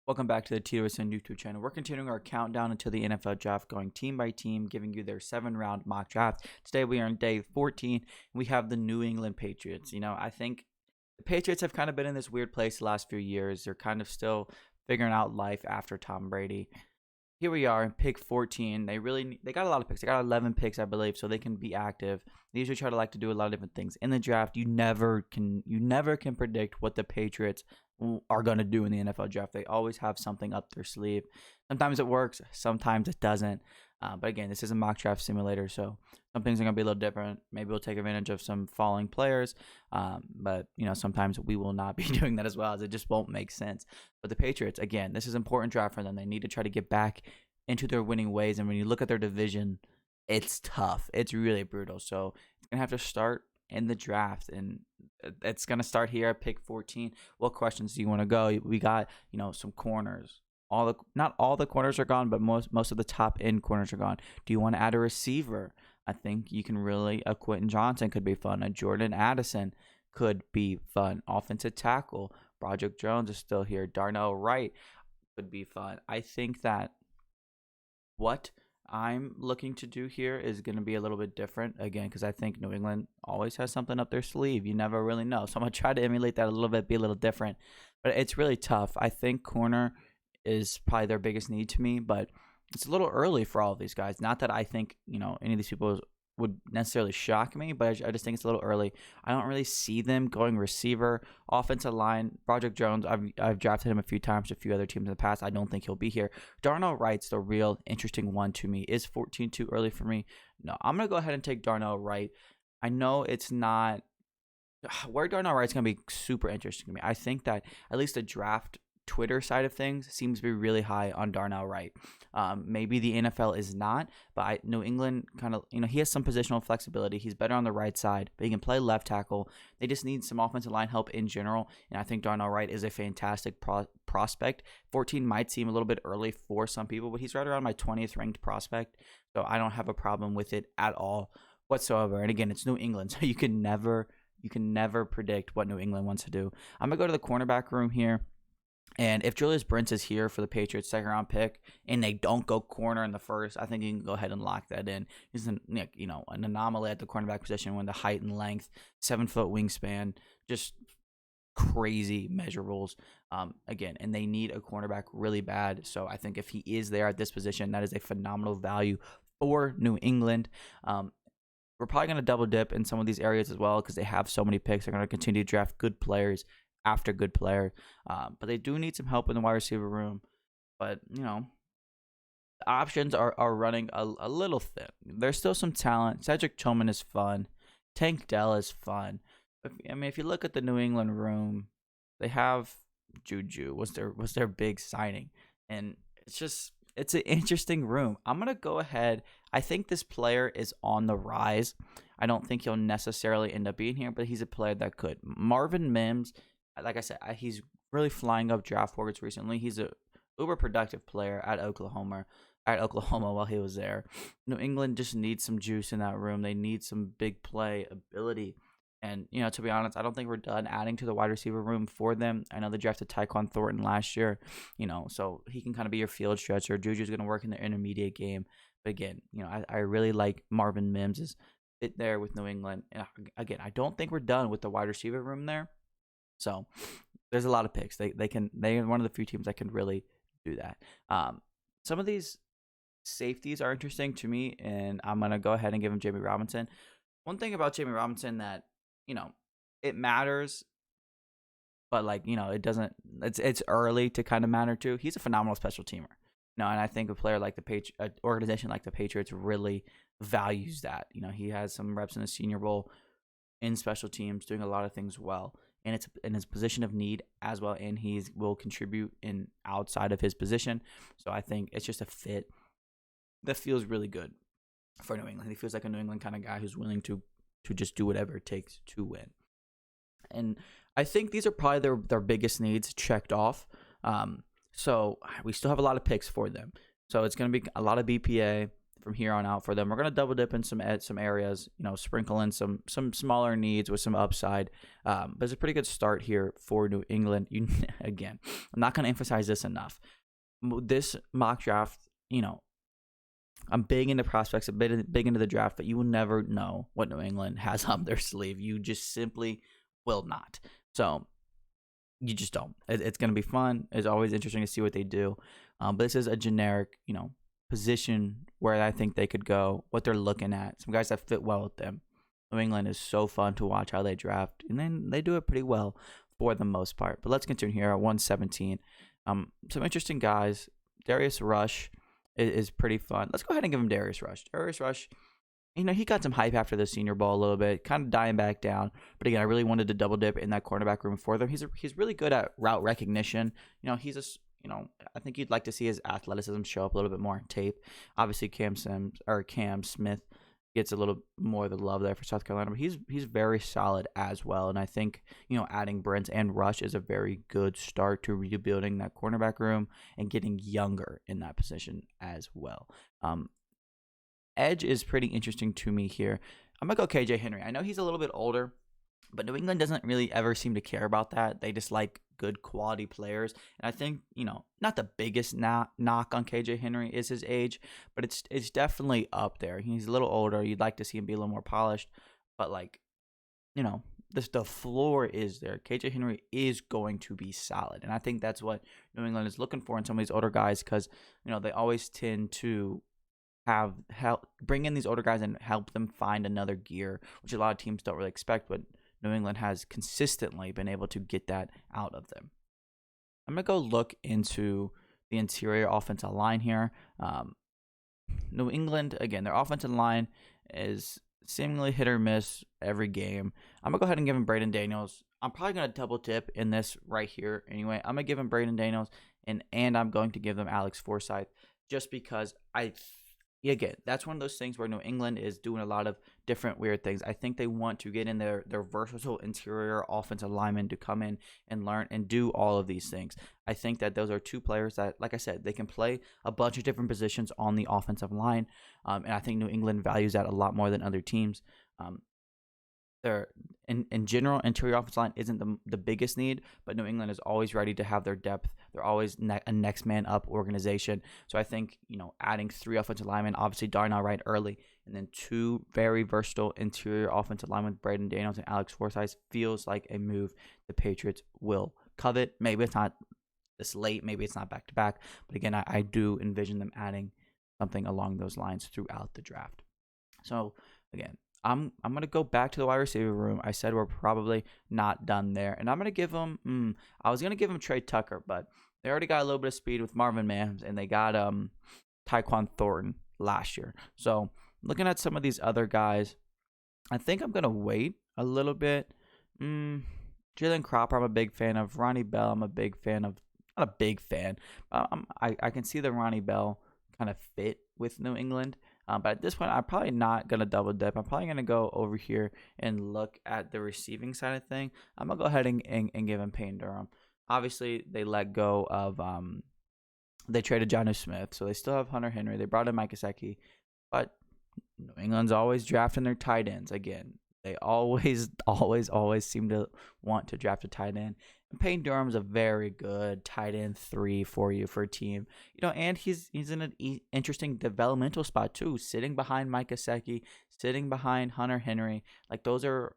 Welcome back to the TWSN YouTube channel. We're continuing our countdown until the NFL draft, going team by team, giving you their 7-round mock draft. Today we are on day 14, and we have the New England Patriots. I think the Patriots have kind of been in this weird place the last few years. They're kind of still figuring out life after Tom Brady. Here we are in pick 14. They got a lot of picks. They got 11 picks, I believe, so they can be active. They usually try to do a lot of different things in the draft. You never can predict what the Patriots are going to do in the NFL draft. They always have something up their sleeve. Sometimes it works, sometimes it doesn't. But again, this is a mock draft simulator, so some things are going to be a little different. Maybe we'll take advantage of some falling players, but sometimes we will not be doing that as well, as it just won't make sense. But the Patriots, again, this is an important draft for them. They need to try to get back into their winning ways, and when you look at their division, it's tough. It's really brutal. So it's going to have to start in the draft, and it's going to start here at pick 14. What questions do you want to go? We got, some corners. Not all the corners are gone, but most of the top end corners are gone. Do you want to add a receiver? I think you can really. A Quentin Johnson could be fun. A Jordan Addison could be fun. Offensive tackle. Broderick Jones is still here. Darnell Wright could be fun. I think that what I'm looking to do here is going to be a little bit different, again, because I think New England always has something up their sleeve. You never really know. So I'm going to try to emulate that a little bit, be a little different. But it's really tough. I think corner is probably their biggest need to me, but it's a little early for all of these guys. Not that I think, any of these people would necessarily shock me, but I just think it's a little early. I don't really see them going receiver. Offensive line, Broderick Jones, I've drafted him a few times to a few other teams in the past. I don't think he'll be here. Darnell Wright's the real interesting one to me. Is 14 too early for me? No, I'm going to go ahead and take Darnell Wright. I know it's not where Darnell Wright's going to be super interesting to me. I think that at least the draft Twitter side of things seems to be really high on Darnell Wright. Maybe the NFL is not, but New England kind of, he has some positional flexibility. He's better on the right side, but he can play left tackle. They just need some offensive line help in general, and I think Darnell Wright is a fantastic prospect. 14 might seem a little bit early for some people, but he's right around my 20th ranked prospect, so I don't have a problem with it at all whatsoever. And again, it's New England, so you can never predict what New England wants to do. I'm going to go to the cornerback room here. And if Julius Brents is here for the Patriots' second-round pick, and they don't go corner in the first, I think you can go ahead and lock that in. He's an anomaly at the cornerback position when the height and length, 7-foot wingspan, just crazy measurables. Again, and they need a cornerback really bad. So I think if he is there at this position, that is a phenomenal value for New England. We're probably going to double dip in some of these areas as well because they have so many picks. They're going to continue to draft good players after good player, but they do need some help in the wide receiver room. But the options are running a little thin. There's still some talent. Cedric Tillman is fun. Tank Dell is fun. If you look at the New England room, they have Juju was their big signing, and it's an interesting room. I'm gonna go ahead. I think this player is on the rise. I don't think he'll necessarily end up being here, but he's a player that could. Marvin Mims. Like I said, he's really flying up draft boards recently. He's a uber productive player at Oklahoma while he was there. New England just needs some juice in that room. They need some big play ability. And, to be honest, I don't think we're done adding to the wide receiver room for them. I know they drafted Tyquan Thornton last year, so he can kind of be your field stretcher. Juju's going to work in the intermediate game. But again, I really like Marvin Mims' fit there with New England. And again, I don't think we're done with the wide receiver room there. So there's a lot of picks. They're one of the few teams that can really do that. Some of these safeties are interesting to me, and I'm gonna go ahead and give him Jamie Robinson. One thing about Jamie Robinson that it matters, but it doesn't. It's early to kind of matter too. He's a phenomenal special teamer. And I think a player like an organization like the Patriots really values that. He has some reps in the Senior Bowl in special teams, doing a lot of things well. And it's in his position of need as well, and he will contribute in outside of his position. So I think it's just a fit that feels really good for New England. He feels like a New England kind of guy who's willing to just do whatever it takes to win. And I think these are probably their biggest needs checked off. So we still have a lot of picks for them. So it's going to be a lot of BPA, from here on out for them. We're gonna double dip in some areas, sprinkle in some smaller needs with some upside. But it's a pretty good start here for New England. Again, I'm not gonna emphasize this enough. This mock draft, I'm big into prospects, a bit big into the draft, but you will never know what New England has up their sleeve. You just simply will not. So you just don't. It's going to be fun. It's always interesting to see what they do. But this is a generic, position where I think they could go, what they're looking at. Some guys that fit well with them. New England is so fun to watch how they draft, and then they do it pretty well for the most part. But let's continue here at 117. Some interesting guys. Darius Rush is pretty fun. Let's go ahead and give him Darius Rush. Darius Rush, he got some hype after the Senior Bowl a little bit, kind of dying back down. But again, I really wanted to double dip in that cornerback room for them. He's really good at route recognition. I think you'd like to see his athleticism show up a little bit more on tape. Obviously, Cam Smith gets a little more of the love there for South Carolina, but he's very solid as well. And I think, adding Brents and Rush is a very good start to rebuilding that cornerback room and getting younger in that position as well. Edge is pretty interesting to me here. I'm going to go KJ Henry. I know he's a little bit older, but New England doesn't really ever seem to care about that. They just like good quality players. And I think, not the biggest knock on KJ Henry is his age, but it's definitely up there. He's a little older. You'd like to see him be a little more polished. But the floor is there. KJ Henry is going to be solid. And I think that's what New England is looking for in some of these older guys because, they always tend to bring in these older guys and help them find another gear, which a lot of teams don't really expect, but New England has consistently been able to get that out of them. I'm going to go look into the interior offensive line here. New England, again, their offensive line is seemingly hit or miss every game. I'm going to go ahead and give him Braden Daniels. I'm probably going to double dip in this right here anyway. I'm going to give him Braden Daniels, and I'm going to give them Alex Forsyth just because again, that's one of those things where New England is doing a lot of different weird things. I think they want to get in their versatile interior offensive linemen to come in and learn and do all of these things. I think that those are two players that, like I said, they can play a bunch of different positions on the offensive line. And I think New England values that a lot more than other teams. In general, interior offensive line isn't the biggest need, but New England is always ready to have their depth. They're always a next man up organization. So I think, adding 3 offensive linemen, obviously Darnell Wright early, and then 2 very versatile interior offensive linemen, Braden Daniels and Alex Forsyth, feels like a move the Patriots will covet. Maybe it's not this late, maybe it's not back to back, but again, I do envision them adding something along those lines throughout the draft. So again, I'm going to go back to the wide receiver room. I said we're probably not done there. And I'm going to give him I was going to give him Trey Tucker, but they already got a little bit of speed with Marvin Mims, and they got Tyquan Thornton last year. So looking at some of these other guys, I think I'm going to wait a little bit. Jalen Cropper, I'm a big fan of. Ronnie Bell, I'm a big fan of. Not a big fan. I can see the Ronnie Bell kind of fit with New England. But at this point, I'm probably not going to double dip. I'm probably going to go over here and look at the receiving side of thing. I'm going to go ahead and give him Payne Durham. Obviously, they let go of they traded Jonnu Smith, so they still have Hunter Henry. They brought in Mike Gesicki. But New England's always drafting their tight ends. Again, they always seem to want to draft a tight end. And Payne Durham's a very good tight end 3 for you for a team. And he's in an interesting developmental spot too, sitting behind Mike Gesicki, sitting behind Hunter Henry. Like those are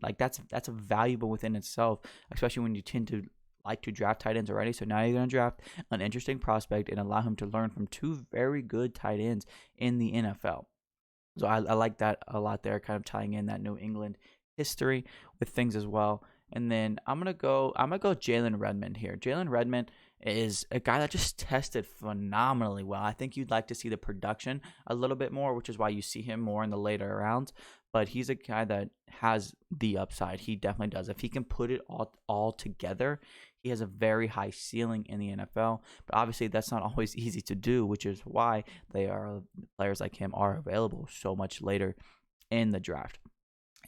like that's a valuable within itself, especially when you tend to like to draft tight ends already. So now you're going to draft an interesting prospect and allow him to learn from 2 very good tight ends in the NFL. So I like that a lot there, kind of tying in that New England history with things as well. And then I'm gonna go Jalen Redmond here. Jalen Redmond is a guy that just tested phenomenally well. I think you'd like to see the production a little bit more, which is why you see him more in the later rounds. But he's a guy that has the upside. He definitely does. If he can put it all together, he has a very high ceiling in the NFL. But obviously, that's not always easy to do, which is why players like him are available so much later in the draft.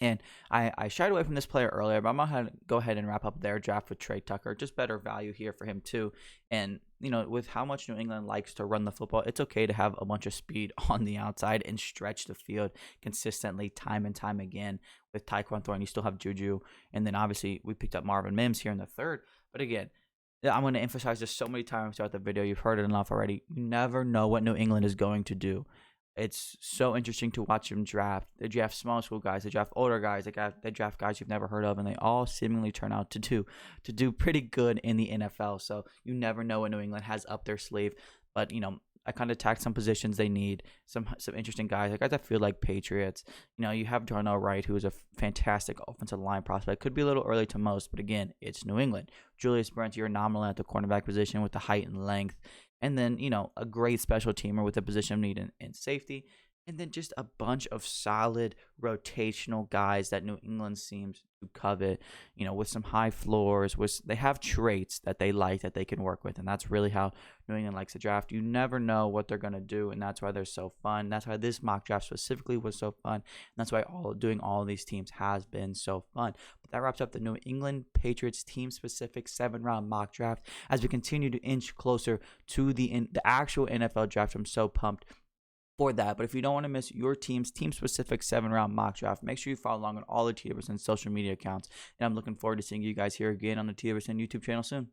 And I shied away from this player earlier, but I'm going to go ahead and wrap up their draft with Trey Tucker. Just better value here for him too. And with how much New England likes to run the football, it's okay to have a bunch of speed on the outside and stretch the field consistently time and time again. With Tyquan Thornton, you still have Juju, and then obviously we picked up Marvin Mims here in the third. But again, yeah, I'm going to emphasize this so many times throughout the video. You've heard it enough already. You never know what New England is going to do. It's so interesting to watch them draft. They draft small school guys. They draft older guys. They draft guys you've never heard of, and they all seemingly turn out to do pretty good in the NFL. So you never know what New England has up their sleeve. But I kind of attacked some positions they need, some interesting guys. Guys that feel like Patriots. You have Darnell Wright, who is a fantastic offensive line prospect. Could be a little early to most, but again, it's New England. Julius Brent, you're anomaly at the cornerback position with the height and length. And then, a great special teamer with a position of need in safety. And then just a bunch of solid rotational guys that New England seems to covet, with some high floors. They have traits that they like that they can work with. And that's really how New England likes to draft. You never know what they're going to do. And that's why they're so fun. That's why this mock draft specifically was so fun. And that's why doing all of these teams has been so fun. But that wraps up the New England Patriots team-specific 7-round mock draft as we continue to inch closer to the actual NFL draft. I'm so pumped for that. But if you don't want to miss your team-specific 7-round mock draft, make sure you follow along on all the TWSN social media accounts. And I'm looking forward to seeing you guys here again on the TWSN YouTube channel soon.